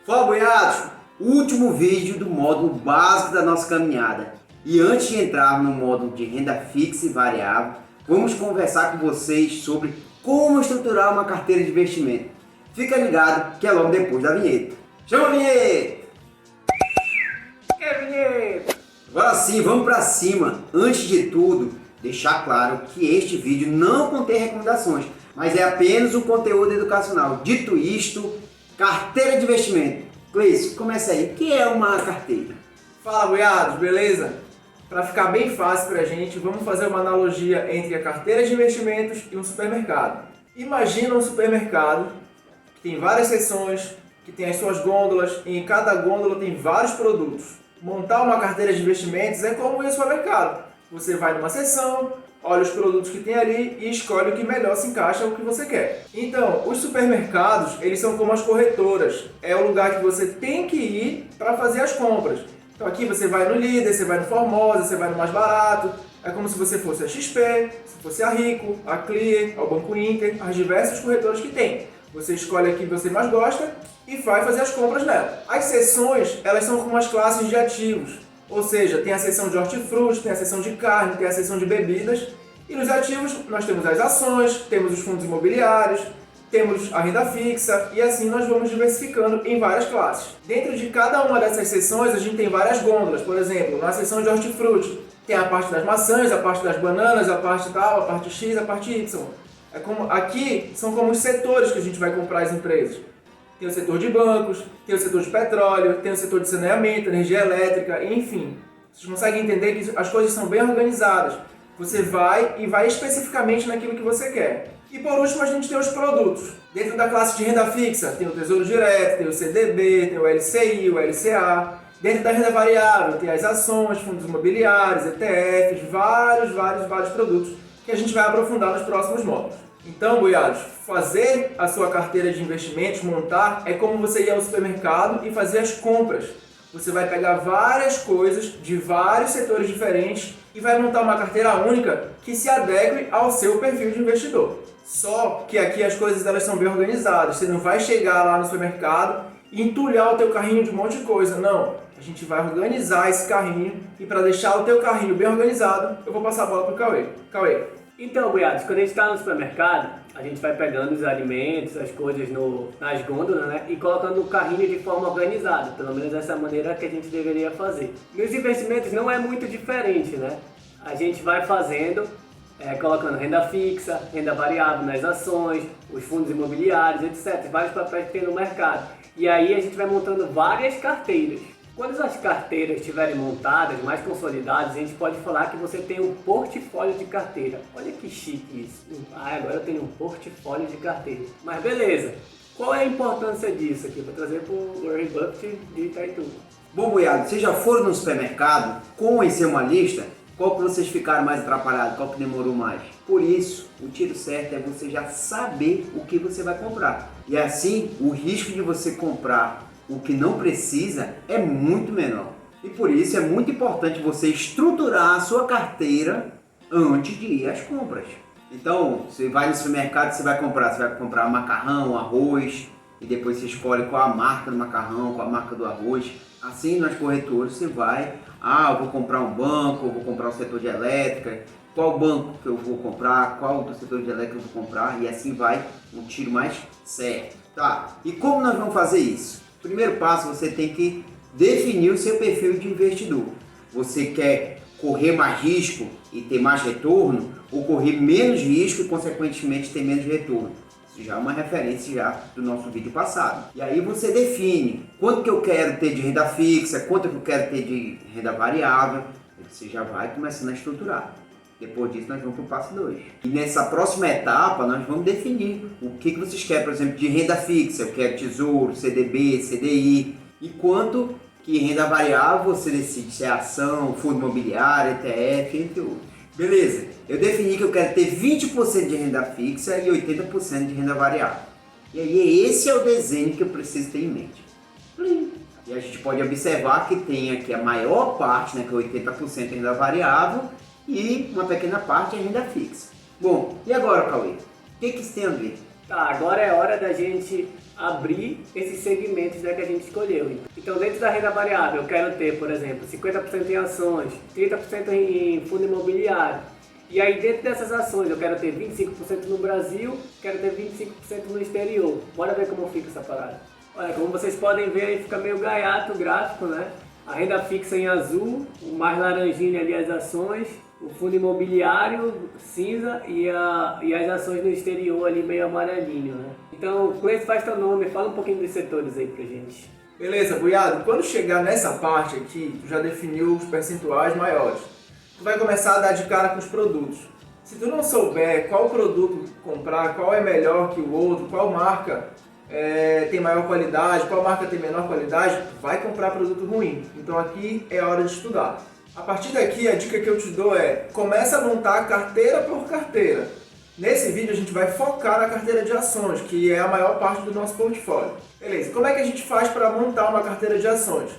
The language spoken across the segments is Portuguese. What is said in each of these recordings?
Fala, boiados! Último vídeo do módulo básico da nossa caminhada. E antes de entrar no módulo de renda fixa e variável, vamos conversar com vocês sobre como estruturar uma carteira de investimento. Fica ligado que é logo depois da vinheta. Chama a vinheta! Agora sim, vamos para cima. Antes de tudo, deixar claro que este vídeo não contém recomendações, mas é apenas um conteúdo educacional. Dito isto, carteira de investimento. Cleiton, começa aí. O que é uma carteira? Fala, boiados, beleza? Para ficar bem fácil para a gente, vamos fazer uma analogia entre a carteira de investimentos e um supermercado. Imagina um supermercado que tem várias seções, que tem as suas gôndolas, e em cada gôndola tem vários produtos. Montar uma carteira de investimentos é como ir ao supermercado. Você vai numa seção, olha os produtos que tem ali e escolhe o que melhor se encaixa ao que você quer. Então, os supermercados, eles são como as corretoras. É o lugar que você tem que ir para fazer as compras. Então aqui você vai no Líder, você vai no Formosa, você vai no mais barato. É como se você fosse a XP, se fosse a Rico, a Clear, ao Banco Inter, as diversas corretoras que tem. Você escolhe a que você mais gosta e vai fazer as compras nela. As seções, elas são como as classes de ativos. Ou seja, tem a seção de hortifruti, tem a seção de carne, tem a seção de bebidas. E nos ativos nós temos as ações, temos os fundos imobiliários, temos a renda fixa e assim nós vamos diversificando em várias classes. Dentro de cada uma dessas seções a gente tem várias gôndolas. Por exemplo, na seção de hortifruti tem a parte das maçãs, a parte das bananas, a parte tal, a parte X, a parte Y. Aqui são como os setores que a gente vai comprar as empresas. Tem o setor de bancos, tem o setor de petróleo, tem o setor de saneamento, energia elétrica, enfim. Vocês conseguem entender que as coisas são bem organizadas. Você vai e vai especificamente naquilo que você quer. E por último a gente tem os produtos. Dentro da classe de renda fixa tem o Tesouro Direto, tem o CDB, tem o LCI, o LCA. Dentro da renda variável tem as ações, fundos imobiliários, ETFs, vários produtos que a gente vai aprofundar nos próximos módulos. Então, boiados, fazer a sua carteira de investimentos, montar, é como você ir ao supermercado e fazer as compras. Você vai pegar várias coisas de vários setores diferentes e vai montar uma carteira única que se adeque ao seu perfil de investidor. Só que aqui as coisas elas são bem organizadas. Você não vai chegar lá no supermercado e entulhar o teu carrinho de um monte de coisa. Não, a gente vai organizar esse carrinho e para deixar o teu carrinho bem organizado, eu vou passar a bola para o Cauê. Cauê. Então, boiados, quando a gente está no supermercado, a gente vai pegando os alimentos, as coisas nas gôndolas, né? E colocando no carrinho de forma organizada. Pelo menos dessa maneira que a gente deveria fazer. Nos investimentos não é muito diferente, né? A gente vai fazendo, colocando renda fixa, renda variável nas ações, os fundos imobiliários, etc. Vários papéis que tem no mercado. E aí a gente vai montando várias carteiras. Quando as carteiras estiverem montadas, mais consolidadas, a gente pode falar que você tem um portfólio de carteira. Olha que chique isso. Agora eu tenho um portfólio de carteira. Mas beleza, qual é a importância disso aqui? Vou trazer para o Warren Buffett de Itaituba. Bom, boiado, vocês já foram no supermercado, conhecer uma lista? Qual que vocês ficaram mais atrapalhados? Qual que demorou mais? Por isso, o tiro certo é você já saber o que você vai comprar. E assim, o risco de você comprar o que não precisa é muito menor. E por isso é muito importante você estruturar a sua carteira antes de ir às compras. Então, você vai no supermercado, você vai comprar macarrão, arroz, e depois você escolhe qual a marca do macarrão, qual a marca do arroz. Assim, nas corretoras você vai, eu vou comprar um banco, eu vou comprar um setor de elétrica, qual banco que eu vou comprar, qual do setor de elétrica eu vou comprar, e assim vai um tiro mais certo. Tá, e como nós vamos fazer isso? Primeiro passo, você tem que definir o seu perfil de investidor. Você quer correr mais risco e ter mais retorno, ou correr menos risco e consequentemente ter menos retorno? Isso já é uma referência já do nosso vídeo passado. E aí você define quanto que eu quero ter de renda fixa, quanto que eu quero ter de renda variável, você já vai começando a estruturar. Depois disso, nós vamos para o passo 2. E nessa próxima etapa, nós vamos definir o que vocês querem, por exemplo, de renda fixa. Eu quero tesouro, CDB, CDI. E quanto que renda variável você decide se é ação, fundo imobiliário, ETF, entre outros. Beleza, eu defini que eu quero ter 20% de renda fixa e 80% de renda variável. E aí, esse é o desenho que eu preciso ter em mente. E a gente pode observar que tem aqui a maior parte, né, que é 80% de renda variável, e uma pequena parte é renda fixa. Bom, e agora, Cauê? O que isso tem a ver? Tá, agora é hora da gente abrir esses segmentos, né, que a gente escolheu. Então, dentro da renda variável, eu quero ter, por exemplo, 50% em ações, 30% em fundo imobiliário. E aí, dentro dessas ações, eu quero ter 25% no Brasil, quero ter 25% no exterior. Bora ver como fica essa parada. Olha, como vocês podem ver, aí fica meio gaiato o gráfico, né? A renda fixa em azul, o mais laranjinha ali as ações, o fundo imobiliário cinza e as ações no exterior ali meio amarelinho, né? Então, Cleiton, faz teu nome, fala um pouquinho dos setores aí pra gente. Beleza, Buiado, quando chegar nessa parte aqui, tu já definiu os percentuais maiores. Tu vai começar a dar de cara com os produtos. Se tu não souber qual produto comprar, qual é melhor que o outro, qual marca tem maior qualidade, qual marca tem menor qualidade, vai comprar produto ruim. Então aqui é a hora de estudar. A partir daqui, a dica que eu te dou é, começa a montar carteira por carteira. Nesse vídeo a gente vai focar na carteira de ações, que é a maior parte do nosso portfólio. Beleza, como é que a gente faz para montar uma carteira de ações?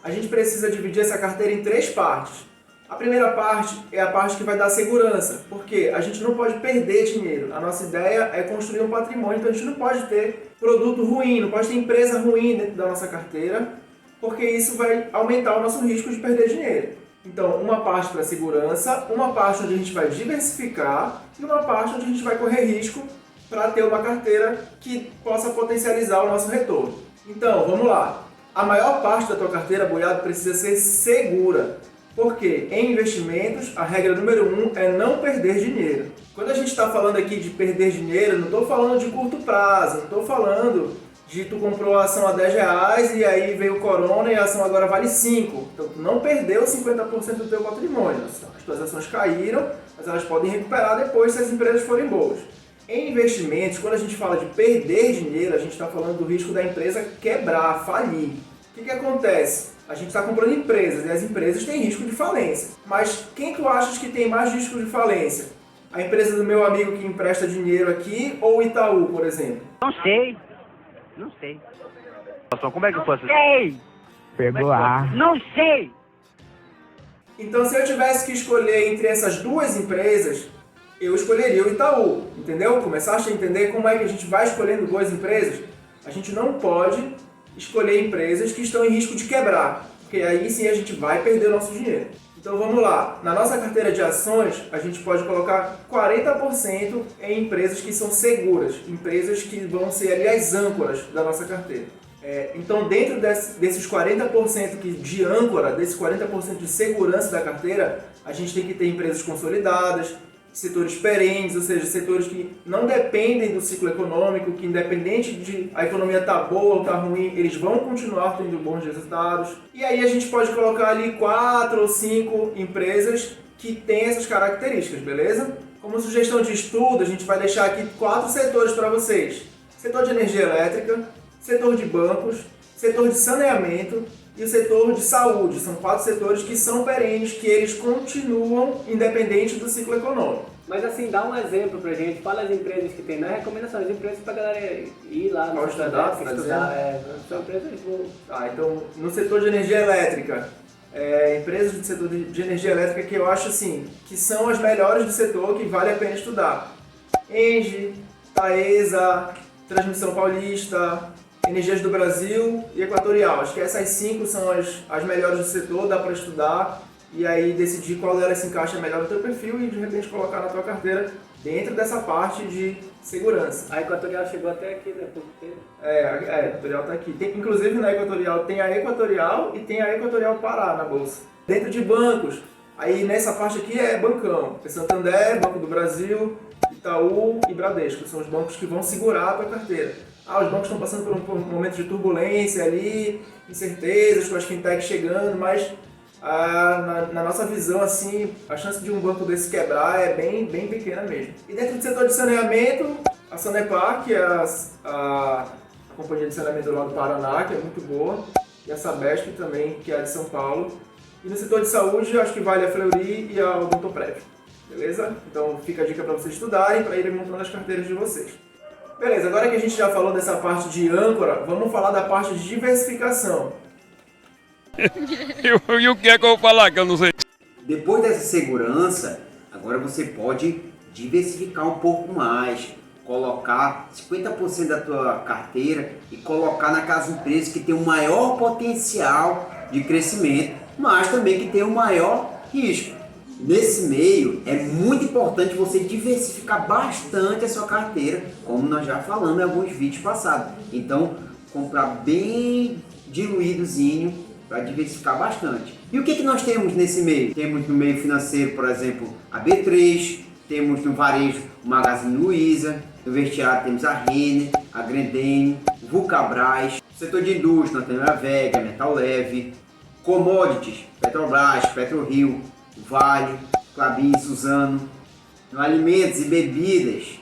A gente precisa dividir essa carteira em 3 partes. A primeira parte é a parte que vai dar segurança, porque a gente não pode perder dinheiro. A nossa ideia é construir um patrimônio, então a gente não pode ter produto ruim, não pode ter empresa ruim dentro da nossa carteira, porque isso vai aumentar o nosso risco de perder dinheiro. Então, uma parte para segurança, uma parte onde a gente vai diversificar e uma parte onde a gente vai correr risco para ter uma carteira que possa potencializar o nosso retorno. Então, vamos lá. A maior parte da tua carteira, Buiado, precisa ser segura. Porque em investimentos, a regra número 1 é não perder dinheiro. Quando a gente está falando aqui de perder dinheiro, não estou falando de curto prazo, não estou falando de tu comprou a ação a R$10 e aí veio o corona e a ação agora vale 5. Então tu não perdeu 50% do teu patrimônio. As tuas ações caíram, mas elas podem recuperar depois se as empresas forem boas. Em investimentos, quando a gente fala de perder dinheiro, a gente está falando do risco da empresa quebrar, falir. O que acontece? A gente está comprando empresas e as empresas têm risco de falência. Mas quem tu achas que tem mais risco de falência? A empresa do meu amigo que empresta dinheiro aqui ou o Itaú, por exemplo? Não sei. Como é que eu faço? Sei. Pegou a... Não sei. Então, se eu tivesse que escolher entre essas duas empresas, eu escolheria o Itaú, entendeu? Começaste a entender como é que a gente vai escolhendo duas empresas? A gente não pode escolher empresas que estão em risco de quebrar, porque aí sim a gente vai perder o nosso dinheiro. Então vamos lá, na nossa carteira de ações, a gente pode colocar 40% em empresas que são seguras, empresas que vão ser ali as âncoras da nossa carteira. Então dentro desses 40% de âncora, desses 40% de segurança da carteira, a gente tem que ter empresas consolidadas, setores perenes, ou seja, setores que não dependem do ciclo econômico, que independente de a economia tá boa ou tá ruim, eles vão continuar tendo bons resultados. E aí a gente pode colocar ali 4 ou 5 empresas que têm essas características, beleza? Como sugestão de estudo, a gente vai deixar aqui 4 setores para vocês. Setor de energia elétrica, setor de bancos, setor de saneamento e o setor de saúde. São 4 setores que são perenes, que eles continuam independente do ciclo econômico. Mas assim, dá um exemplo pra gente, fala as empresas que tem, não é recomendação, as empresas pra galera ir lá no estudar, são empresas boas. Então, no setor de energia elétrica, empresas do setor de energia elétrica que eu acho assim, que são as melhores do setor, que vale a pena estudar. Engie, Taesa, Transmissão Paulista, Energias do Brasil e Equatorial. Acho que essas 5 são as melhores do setor, dá para estudar e aí decidir qual delas se encaixa melhor no teu perfil e de repente colocar na tua carteira dentro dessa parte de segurança. A Equatorial chegou até aqui, né? A Equatorial está aqui. Inclusive na Equatorial tem a Equatorial e tem a Equatorial Pará na bolsa. Dentro de bancos, aí nessa parte aqui é bancão. É Santander, Banco do Brasil, Itaú e Bradesco. São os bancos que vão segurar a tua carteira. Os bancos estão passando por um momento de turbulência ali, incertezas, com as fintechs chegando, mas na nossa visão, assim, a chance de um banco desse quebrar é bem pequena mesmo. E dentro do setor de saneamento, a Sanepar, que é a companhia de saneamento lá do Paraná, que é muito boa, e a Sabesp também, que é a de São Paulo. E no setor de saúde, acho que vale a Fleury e a Odontoprev. Beleza? Então fica a dica para vocês estudarem, para irem montando as carteiras de vocês. Beleza, agora que a gente já falou dessa parte de âncora, vamos falar da parte de diversificação. E o que é que eu vou falar que eu não sei? Depois dessa segurança, agora você pode diversificar um pouco mais, colocar 50% da tua carteira e colocar naquelas empresas que tem o maior potencial de crescimento, mas também que tem o maior risco. Nesse meio é muito importante você diversificar bastante a sua carteira, como nós já falamos em alguns vídeos passados. Então, comprar bem diluídozinho para diversificar bastante. E o que nós temos nesse meio? Temos no meio financeiro, por exemplo, a B3, temos no varejo o Magazine Luiza, no vestiário temos a Renner, a Grendene, o Vulcabras, no setor de indústria nós temos a Vega, Metal Leve, commodities, Petrobras, PetroRio, Vale, Klabin, Suzano, no alimentos e bebidas,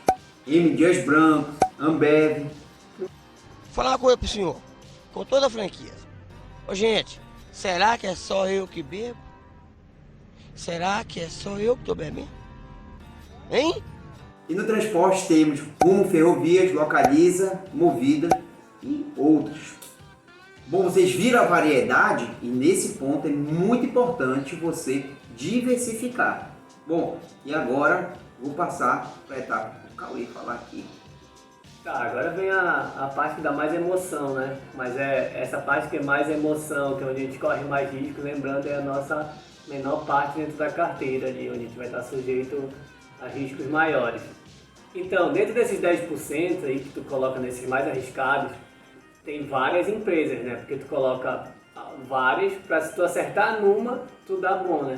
M. Dias Branco, Ambev. Vou falar uma coisa pro senhor, com toda a franquia. Ô gente, será que é só eu que bebo? Será que é só eu que tô bebendo? Hein? E no transporte temos Rumo Ferrovias, Localiza, Movida e outros. Bom, vocês viram a variedade e nesse ponto é muito importante você diversificar. Bom, e agora vou passar para a etapa do Cauê falar aqui. Tá, agora vem a parte que dá mais emoção, né? Mas é essa parte que é mais emoção, que é onde a gente corre mais risco, lembrando, é a nossa menor parte dentro da carteira ali, onde a gente vai estar sujeito a riscos maiores. Então, dentro desses 10% aí que tu coloca nesses mais arriscados, tem várias empresas, né? Porque tu coloca várias, para se tu acertar numa, tu dá bom, né?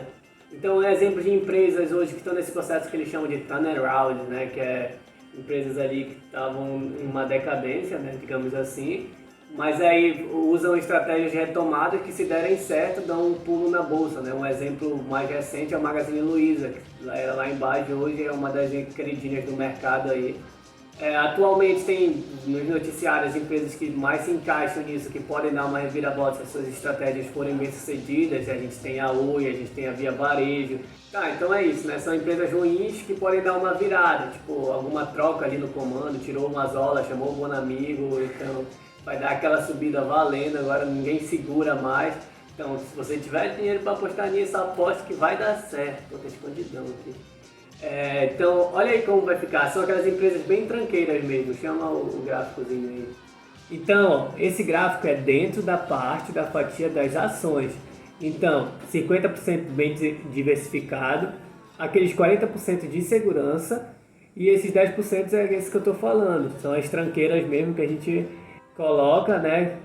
Então, exemplos de empresas hoje que estão nesse processo que eles chamam de turnaround, né? Que é empresas ali que estavam em uma decadência, né? Digamos assim, mas aí usam estratégias de retomada que, se derem certo, dão um pulo na bolsa, né? Um exemplo mais recente é o Magazine Luiza, que era lá embaixo, hoje é uma das queridinhas do mercado aí. Atualmente tem nos noticiários empresas que mais se encaixam nisso, que podem dar uma reviravolta se as suas estratégias forem bem sucedidas. A gente tem a Oi, a gente tem a Via Varejo. Tá, então é isso, né? São empresas ruins que podem dar uma virada, tipo alguma troca ali no comando, tirou uma Zola, chamou um bom amigo, então vai dar aquela subida valendo, agora ninguém segura mais. Então, se você tiver dinheiro para apostar nisso, aposte que vai dar certo. Tô escondidão aqui. Então, olha aí como vai ficar. São aquelas empresas bem tranqueiras mesmo. Chama o gráficozinho aí. Então, ó, esse gráfico é dentro da parte da fatia das ações. Então, 50% bem diversificado, aqueles 40% de segurança e esses 10% é esse que eu estou falando. São as tranqueiras mesmo que a gente coloca, né,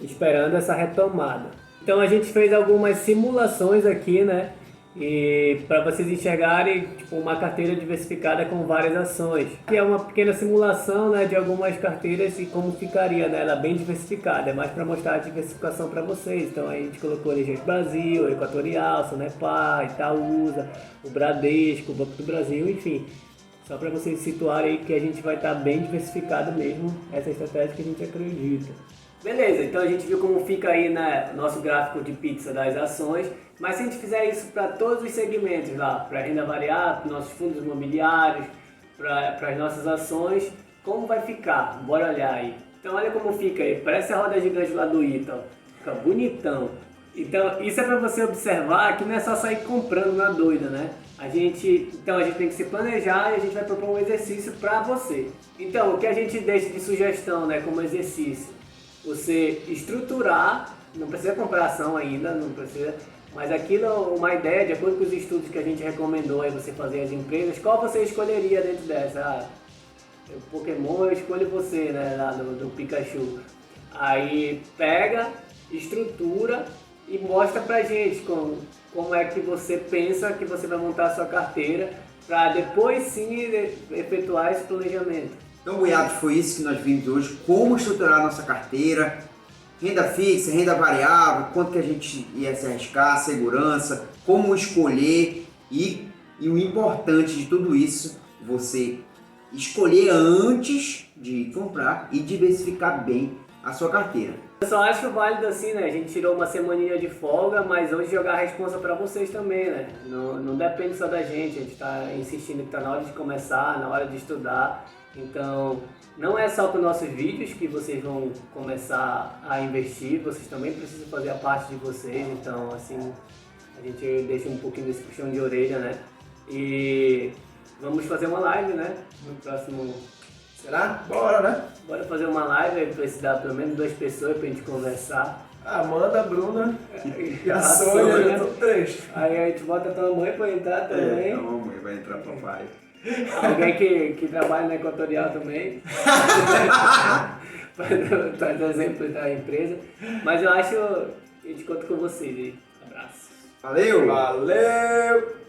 esperando essa retomada. Então, a gente fez algumas simulações aqui, né? E para vocês enxergarem, tipo, uma carteira diversificada com várias ações, que é uma pequena simulação, né, de algumas carteiras e como ficaria, né, ela bem diversificada, é mais para mostrar a diversificação para vocês. Então a gente colocou Legends Brasil, Equatorial, Sanepar, Itaúsa, o Bradesco, o Banco do Brasil, enfim, só para vocês situarem que a gente vai estar bem diversificado mesmo, essa estratégia que a gente acredita. Beleza, então a gente viu como fica aí, né, nosso gráfico de pizza das ações, mas se a gente fizer isso para todos os segmentos lá, para renda variável, para nossos fundos imobiliários, para as nossas ações, como vai ficar? Bora olhar aí. Então olha como fica aí, parece a roda gigante lá do Ita, fica bonitão. Então isso é para você observar que não é só sair comprando na doida, né? Então a gente tem que se planejar e a gente vai propor um exercício para você. Então o que a gente deixa de sugestão, né, como exercício? Você estruturar, não precisa comprar ação ainda, não precisa, mas aquilo é uma ideia, de acordo com os estudos que a gente recomendou aí você fazer as empresas, qual você escolheria dentro dessa? O Pokémon, eu escolho você, né, lá do Pikachu. Aí pega, estrutura e mostra pra gente como é que você pensa que você vai montar a sua carteira, para depois sim efetuar esse planejamento. Então, Boiados, foi isso que nós vimos hoje, como estruturar a nossa carteira, renda fixa, renda variável, quanto que a gente ia se arriscar, segurança, como escolher e o importante de tudo isso, você escolher antes de comprar e diversificar bem a sua carteira. Eu só acho válido assim, né? A gente tirou uma semaninha de folga, mas hoje jogar a responsa para vocês também, né? Não depende só da gente, a gente está insistindo que está na hora de começar, na hora de estudar. Então, não é só com nossos vídeos que vocês vão começar a investir, vocês também precisam fazer a parte de vocês. Então, assim, a gente deixa um pouquinho desse puxão de orelha, né? E Vamos fazer uma live, né? No próximo. Será? Bora, né? Bora fazer uma live aí pra dar pelo menos 2 pessoas pra gente conversar. Amanda, a Bruna e a Sônia, Sônia, né? já tô 3. Aí a gente bota a tua mãe pra entrar também. a mamãe vai entrar papai. Alguém que trabalha na Equatorial também. Para dar exemplo da empresa. Mas eu acho que a gente conta com vocês aí. Abraço. Valeu! Valeu!